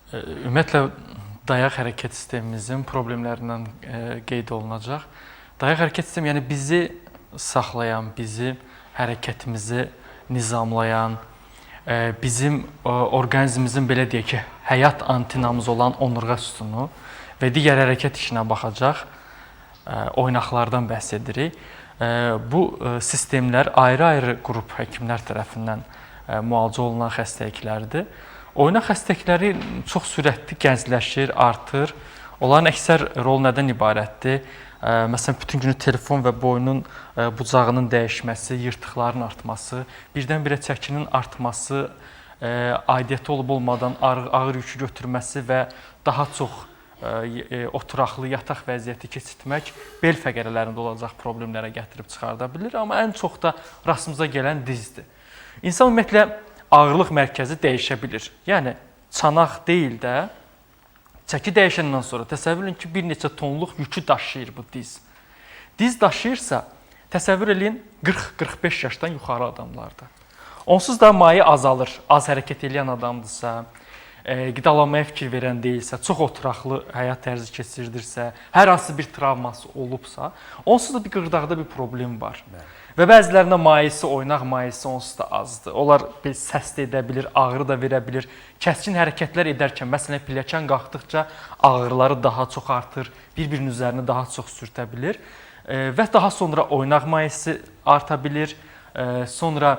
Ümumiyyətlə, dayaq hərəkət sistemimizin problemlərindən qeyd olunacaq. Dayaq hərəkət sistemi, yəni bizi saxlayan, bizim hərəkətimizi nizamlayan, bizim orqanizmimizin, belə deyək ki, həyat antenamız olan onurğa sütunu və digər hərəkət işinə baxacaq oynaqlardan bəhs edirik. Bu sistemlər ayrı-ayrı qrup həkimlər tərəfindən müalicə olunan xəstəliklərdir. Oynaq xəstəlikləri çox sürətli gəncləşir, artır. Onların əksər rolu nədən ibarətdir? Məsələn, bütün günü telefon və boynun bucağının dəyişməsi, yırtıqların artması, birdən-birə çəkinin artması, aidiyyəti olub-olmadan ağır yükü götürməsi və daha çox oturaqlı yataq vəziyyəti keçirtmək bel fəqərələrində olacaq problemlərə gətirib çıxarda bilir. Amma ən çox da rastımıza gələn dizdir. İnsan ümumiyyətlə ağırlıq mərkəzi dəyişə bilir. Yəni, çanaq deyil də, çəki dəyişəndən sonra təsəvvür edin ki, bir neçə tonluq yükü daşıyır bu diz. Diz daşıyırsa, təsəvvür edin 40-45 yaşdan yuxarı adamlarda. Onsuz da mayi azalır. Az hərəkət edən adamdırsa, qidalanmaya fikir verən deyilsə, çox oturaqlı həyat tərzi keçirdirsə, hər hansı bir travması olubsa, onsuz da bir qırdaqda bir problem var. Və bəzilərində mayisi, oynaq mayisi onsuz da azdır. Onlar səs də edə bilir, ağrı da verə bilir. Kəskin hərəkətlər edərkən, məsələn, pilləkən qalxdıqca ağrıları daha çox artır, bir-birinin üzərini daha çox sürtə bilir və daha sonra oynaq mayisi arta bilir, sonra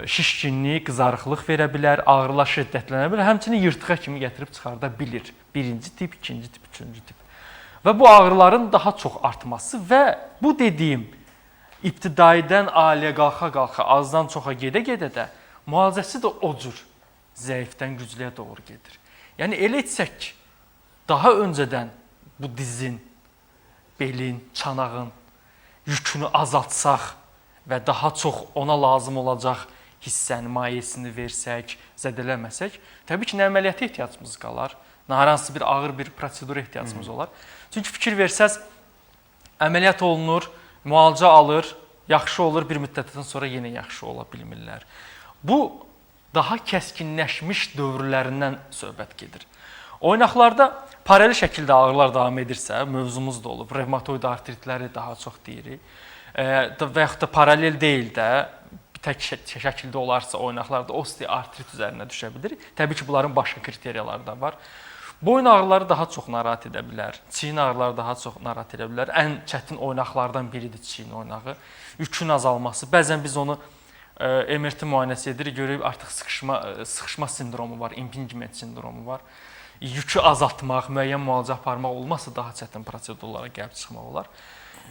şişkinlik, qızarıqlıq verə bilər, ağrılar şiddətlənə bilər, həmçinin yırtığa kimi gətirib çıxarda bilir. Birinci tip, ikinci tip, üçüncü tip. Və bu ağrıların daha çox artması və bu dediyim ibtidaidən aliyə qalxa-qalxa, azdan çoxa gedə-gedə də müalicəsi də o cür zəifdən güclüyə doğru gedir. Yəni, elə etsək, daha öncədən bu dizin, belin, çanağın yükünü azaltsaq və daha çox ona lazım olacaq hissəni, mayesini versək, zədələməsək, təbii ki, nə əməliyyata ehtiyacımız qalar, nə hər hansı bir ağır bir prosedura ehtiyacımız olar. Çünki fikir versəz, əməliyyat olunur, müalicə alır, yaxşı olur, bir müddətdən sonra yenə yaxşı ola bilmirlər. Bu, daha kəskinləşmiş dövrlərindən söhbət gedir. Oynaqlarda paralel şəkildə ağrılar davam edirsə, mövzumuz da olub, revmatoid artritləri daha çox deyirik və yaxud da paralel deyil də, tək şəkildə olarsa oynaqlarda osteoartrit üzərinə düşə bilir. Təbii ki, bunların başqa kriteriyaları da var. Boyun ağrıları daha çox narahat edə bilər, çiyin ağrıları daha çox narahat edə bilər. Ən çətin oynaqlardan biridir çiyin oynağı. Yükün azalması. Bəzən biz onu MRT müayinəsi edirik, görürük artıq sıxışma sindromu var, impingement sindromu var. Yükü azaltmaq, müəyyən müalicə aparmaq olmasa daha çətin prosedurlara gəlib çıxmaq olar.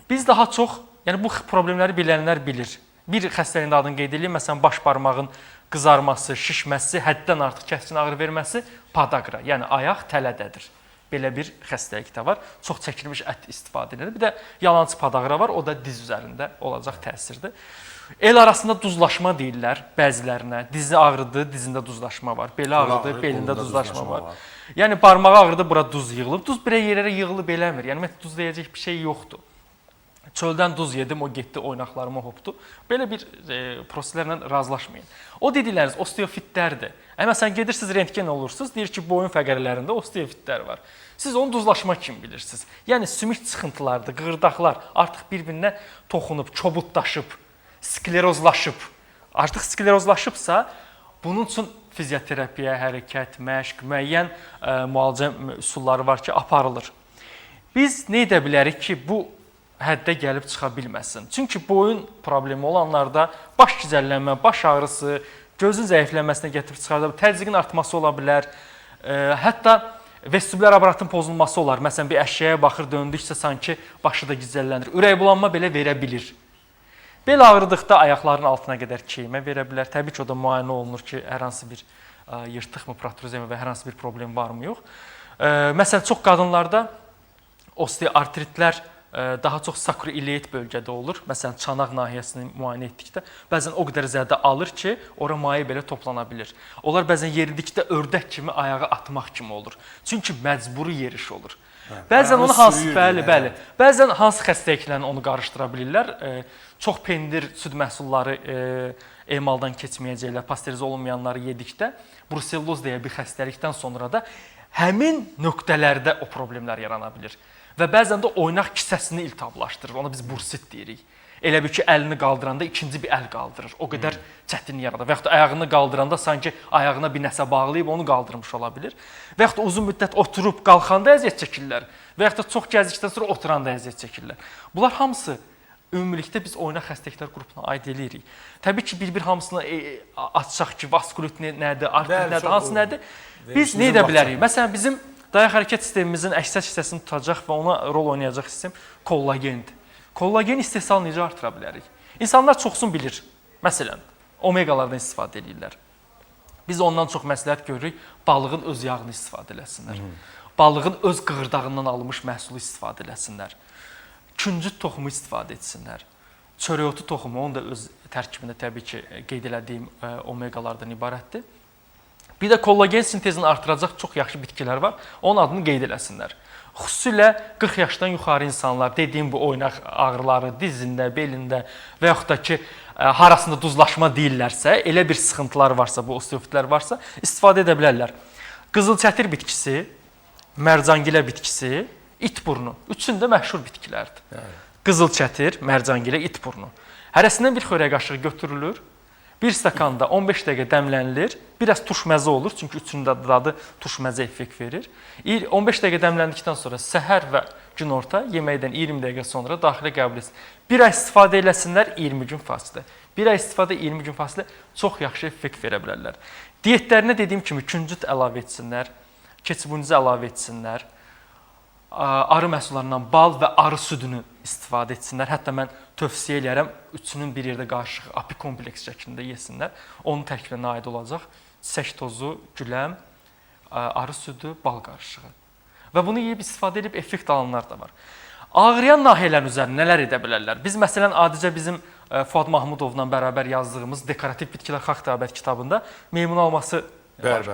Biz daha çox, yəni bu problemləri bilənlər bilir. Bir xəstəliyin adını qeyd edeyim, məsələn, baş barmağın qızarması, şişməsi, həddən artıq kəskin ağrı verməsi padagra, yəni ayaq tələdədir. Belə bir xəstəlik də var. Çox çəkilmiş ət istifadə edilir. Bir də yalançı padagra var, o da diz üzərində olacaq təsirdir. El arasında duzlaşma deyirlər bəzilərinə. Dizi ağrıdır, dizində duzlaşma var. Beli ağrıdır, belində duzlaşma var. Yəni barmağı ağrıdır, bura duz yığılıb. Duz birə yerlərə yığılıb eləmir. Yəni duz deyəcək bir şey yoxdur. Çöldən duz yedim, o getdi, oynaqlarıma hopdu. Belə bir proseslərlə razılaşmayın. O dedikləriniz osteofitlərdir. Məsələn, gedirsiniz, rentgen olursunuz, deyir ki, boyun fəqərələrində osteofitlər var. Siz onu duzlaşma kimi bilirsiniz. Yəni, sümük çıxıntılardır, qırdaqlar artıq bir-birinə toxunub, kobudlaşıb, sklerozlaşıb. Artıq sklerozlaşıbsa, bunun üçün fizioterapiya, hərəkət, məşq, müəyyən müalicə üsulları var ki, aparılır. Biz nə edə bilərik ki, bu həddə gəlib çıxa bilməsin. Çünki boyun problemi olanlarda baş gicəllənmə, baş ağrısı, gözün zəiflənməsinə gətirib çıxarda bilər, təzyiqin artması ola bilər, hətta vestibülər aparatın pozulması olar. Məsələn, bir əşyaya baxır, döndükcə sanki başı da gicəllənir. Ürək bulanma belə verə bilir. Bel ağrıdıqda ayaqların altına qədər keymə verə bilər. Təbii ki, o da müayinə olunur ki, hər hansı bir yırtıqmı, protruziyamı və hər hansı bir problem varmı, yox. Məsələn, çox qadınlarda osteoartritlər daha çox sakroiliet bölgədə olur. Məsələn, çanaq nahiyəsini müayinə etdikdə bəzən o qədər zədə alır ki, ora maye belə toplana bilir. Onlar bəzən yeridikdə ördək kimi ayağı atmaq kimi olur. Çünki məcburi yeriş olur. Bəzən onu bəzən hansı xəstəliklərlə onu qarışdıra bilirlər. Çox pendir süd məhsulları emaldan keçməyəcəklər, pastörizə olunmayanları yedikdə bruselloz deyə bir xəstəlikdən sonra da həmin nöqtələrdə o problemlər yarana bilir. Və bəzən də oynaq kisəsini iltihablaşdırır. Ona biz bursit deyirik. Elə bir ki, əlini qaldıranda ikinci bir əl qaldırır. O qədər çətinlik yaradır. Və yaxud da ayağını qaldıranda sanki ayağına bir nəsə bağlayıb onu qaldırmış ola bilir. Və yaxud da uzun müddət oturub qalxanda əziyyət çəkirlər. Və yaxud da çox gəzdikdən sonra oturanda əziyyət çəkirlər. Bunlar hamısı ümumilikdə biz oynaq xəstəliklər qrupuna aid eləyirik. Təbii ki, bir hamısını açsaq ki, vaskulit nədir, artrit nədir, hansı nədir? Biz nə edə bilərik? Məsələn, bizim dayaq hərəkət sistemimizin əksər hissəsini tutacaq və ona rol oynayacaq sistem kollagendir. Kollagen istehsalını necə artıra bilərik? İnsanlar çoxsun bilir. Məsələn, omeqalardan istifadə edirlər. Biz ondan çox məsləhət görürük, balığın öz yağını istifadə eləsinlər. Balığın öz qığırdağından alınmış məhsulu istifadə eləsinlər. Küncüt toxumu istifadə etsinlər. Çörəotu toxumu, onun da öz tərkibində təbii ki, qeyd elədiyim omeqalardan ibarətdir. Bir də kollagen sintezini artıracaq çox yaxşı bitkilər var. Onun adını qeyd eləsinlər. Xüsusilə 40 yaşdan yuxarı insanlar, dediyim bu oynaq ağrıları dizində, belində və yaxud da ki, harasında duzlaşma deyirlərsə, elə bir sıxıntılar varsa, bu osteofitlər varsa, istifadə edə bilərlər. Qızılçətir bitkisi, mərcangilə bitkisi, itburnu. Üçünü də məşhur bitkilərdir. Qızılçətir, mərcangilə, itburnu. Hərəsindən bir xörək qaşığı götürülür. Bir stəkanda 15 dəqiqə dəmlənilir. Biraz turşməzə olur, çünki üçünün də dadı turşməzə effekt verir. 15 dəqiqə dəmləndikdən sonra səhər və günorta yeməkdən 20 dəqiqə sonra daxilə qəbul etsin. Bir ay istifadə eləsinlər, 20 gün fasilə. Bir ay istifadə, 20 gün fasilə çox yaxşı effekt verə bilərlər. Diyetlərinə dediyim kimi küncüt əlavə etsinlər, keçibuncu əlavə etsinlər. Arı məhsullarından bal və arı südünü istifadə etsinlər. Hətta mən tövsiyə eləyərəm, üçünün bir yerdə qarışıq apikompleks şəklində yesinlər. Onun tərkibinə aid olacaq çiçək tozu, güləm, arı südü, bal qarışığı. Və bunu yeyib istifadə edib effekt alanlar da var. Ağrıyan nahiyələrin üzərində nələr edə bilərlər? Biz məsələn adicə bizim Fuad Mahmudovla bərabər yazdığımız Dekorativ bitkilər xalq təbiət kitabında meymun alması var.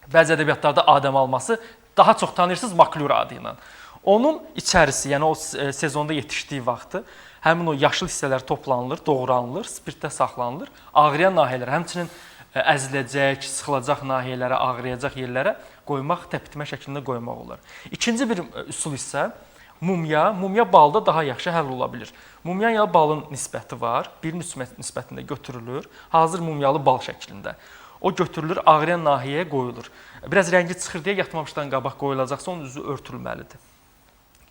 Bəzi ədəbiyyatlarda Adəm alması daha çox tanıyırsınız maklura adı ilə. Onun içərisi, yəni o sezonda yetişdiyi vaxtı həmin o yaşıl hissələr toplanılır, doğranılır, spirtdə saxlanılır. Ağrıyan nahiyələr, həmçinin əziləcək, sıxılacaq nahiyələrə, ağrıyacaq yerlərə qoymaq, təpitmə şəklində qoymaq olar. İkinci bir üsul isə mumya. Mumya balda daha yaxşı həll ola bilir. Mumya ilə balın nisbəti var. Birin nisbətində götürülür. Hazır mumyalı bal şəklində. O götürülür, ağrıyan nahiyəyə qoyulur. Biraz rəngi çıxır deyə yatmamışdan qabaq qoyulacaqsa onun üzü örtülməlidir.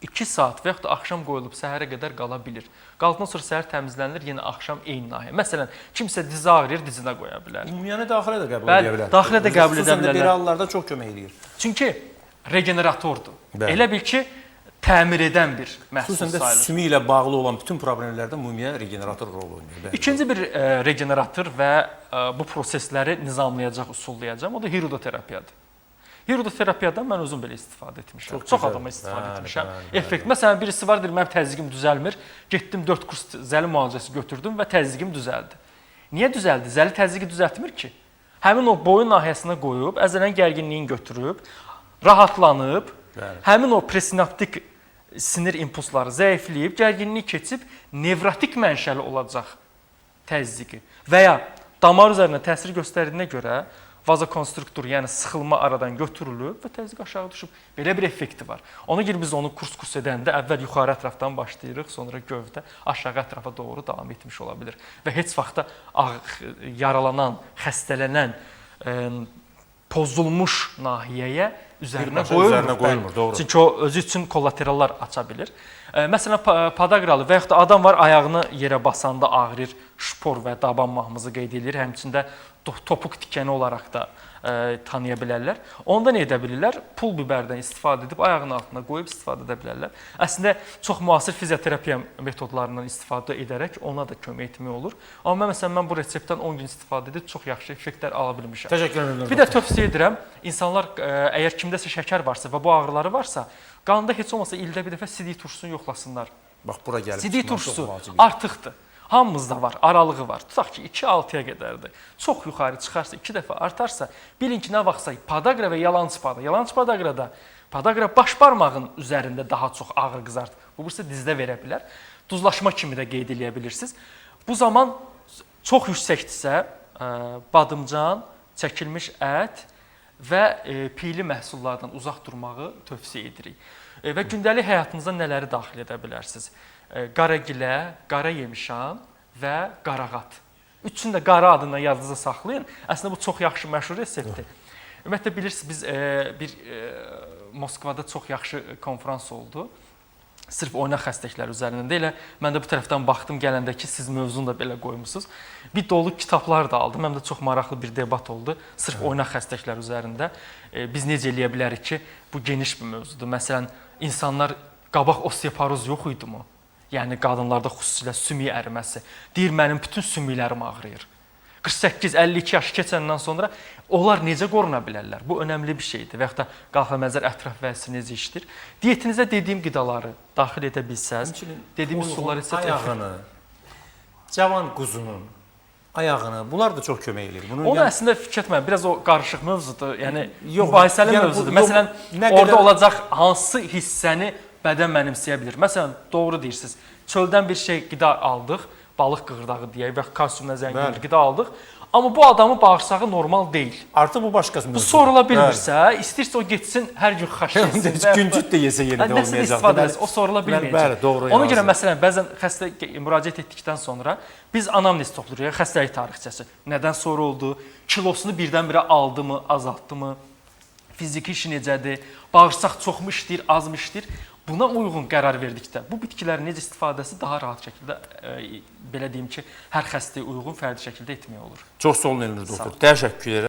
2 saat və yaxud da axşam qoyulub səhərə qədər qala bilir. Qaldıqdan sonra səhər təmizlənilir, yenə axşam eyni nahiyə. Məsələn, kimsə dizi ağrıyır, dizinə qoya bilər. Mumyanı daxilə də qəbul edə bilər. Daxilə də qəbul edə bilərlər. Bir hallarda çox kömək eləyir. Çünki regeneratordur. Elə bil ki, təmir edən bir məhsul sayılır. Xüsusən də sümü ilə bağlı olan bütün problemlərdə mumya regenerator rol oynayır. İkinci bir regenerator və bu prosesləri nizamlayacaq, usullayacaq, o da hiridoterapiyadır. Hiridoterapiyadan mən özüm belə istifadə etmişəm. Çox adama istifadə etmişəm. Effekt. Məsələn, birisi var, deyir, mənim təzyiqim düzəlmir. Getdim 4 kurs zəli müalicəsi götürdüm və təzyiqim düzəldi. Niyə düzəldi? Zəli təzyiqi düzəltmir ki. Həmin o boyun nahiyəsinə qoyub, əzələn gərginliyini götürüb, rahatlanıb, həmin o presinaptik sinir impulsları zəifləyib, gərginliyi keçib, nevrotik mənşəli olacaq təzyiqi və ya damar üzərinə təsir göstərdiyinə görə vazokonstruktor, yəni sıxılma aradan götürülüb və təzyiq aşağı düşüb. Belə bir effekti var. Ona görə biz onu kurs edəndə əvvəl yuxarı ətrafdan başlayırıq, sonra gövdə aşağı ətrafa doğru davam etmiş ola bilir. Və heç vaxtda yaralanan, xəstələnən, pozulmuş nahiyəyə üzərinə qoyulmur. Çünki o özü üçün kollaterallar aça bilir. Məsələn, podagralı və yaxud da adam var, ayağını yerə basanda ağrır, şpor və daban mahmızı qeyd edilir. Həmçində topuq tikəni olaraq da tanıya bilərlər. Onda nə edə bilirlər? Pul bibərdən istifadə edib ayağının altına qoyub istifadə edə bilərlər. Əslində çox müasir fizioterapiya metodlarından istifadə edərək ona da kömək etmək olur. Amma mən bu reseptdən 10 gün istifadə edib çox yaxşı effektlər ala bilmişəm. Təşəkkür edirəm. Bir də tövsiyə edirəm, insanlar əgər kimdəsə şəkər varsa və bu ağrıları varsa, qanda heç olmasa ildə bir dəfə sidik turşusunu yoxlasınlar. Bax bura gəlib. Sidik turşusu artıqdır. Hamımızda var, aralığı var. Tutaq ki, 2-6-ya qədərdir. Çox yuxarı çıxarsa, 2 dəfə artarsa, bilin ki, nə vaxtsa podagra və yalançı podagrada, podagra baş barmağın üzərində daha çox ağrı qızart. Bu isə dizdə verə bilər. Duzlaşma kimi də qeyd edə bilirsiniz. Bu zaman çox yüksəkdirsə, badımcan, çəkilmiş ət və piyli məhsullardan uzaq durmağı tövsiyə edirik. Və gündəlik həyatınıza nələri daxil edə bilərsiniz? Qaragilə, qara yemişan və qarağat. Üçünü də qara adından yadınızda saxlayın. Əslində bu çox yaxşı məşhur reseptdir. Ümumiyyətlə bilirsiniz, biz bir Moskvada çox yaxşı konfrans oldu. Sırf oynaq xəstəlikləri üzərində elə mən də bu tərəfdən baxdım gələndə ki, siz mövzunu da belə qoymusunuz. Bir dolu kitablar da aldım. Həm də çox maraqlı bir debat oldu. Sırf oynaq xəstəlikləri üzərində. Biz necə eləyə bilərik ki, bu geniş bir mövzudur. Məsələn, insanlar qabaq osteoporoz yox idi mi? Yəni qadınlarda xüsusilə sümük əriməsi. Deyir mənim bütün sümüklərim ağrıyır. 48-52 yaş keçəndən sonra onlar necə qoruna bilərlər? Bu önəmli bir şeydir. Və yaxud da qalxaməzər ətraf vəzisi necə işdir? Diyetinizə dediyim qidaları daxil edə bilsəz, dediyim üsulları isə ayağını, cavan quzunun ayağını, bunlar da çox kömək edir. Onu əslində fikir etmə, biraz o qarışıq mövzudur. Yəni Yox, mübahisəli yəni mövzudur. bu- Məsələn, nə orada qədər- olacaq hansı hissəni bədən mənimsəyə bilir? Məsələn, doğru deyirsiniz. Çöldən bir şey qida aldıq, balıq qığırdağı deyək və kalsiumla zəngin bir qida aldıq. Amma bu adamın bağırsağı normal deyil. Artıq bu başqası Bu sorula bilmirsə, istəyirsə o getsin hər gün xaş yesin. Güncüt də yesə yenə də Nəsə olmayacaq. istifadə etsin, o sorula bilməyəcək. Bəli, doğru. Ona görə məsələn bəzən xəstə müraciət etdikdən sonra biz anamnez toplayırıq, xəstəlik tarixçəsi. Nədən sonra oldu? Kilosunu birdən-birə aldımı, azaltdımı? Fiziki işi necədir? Bağırsaq çoxmu işləyir, azmı işləyir? Buna uyğun qərar verdikdə bu bitkilərin necə istifadəsi daha rahat şəkildə belə deyim ki, hər xəstəyə uyğun fərdi şəkildə etmək olur. Çox sağ olun Elnur doktor. Təşəkkür edirəm.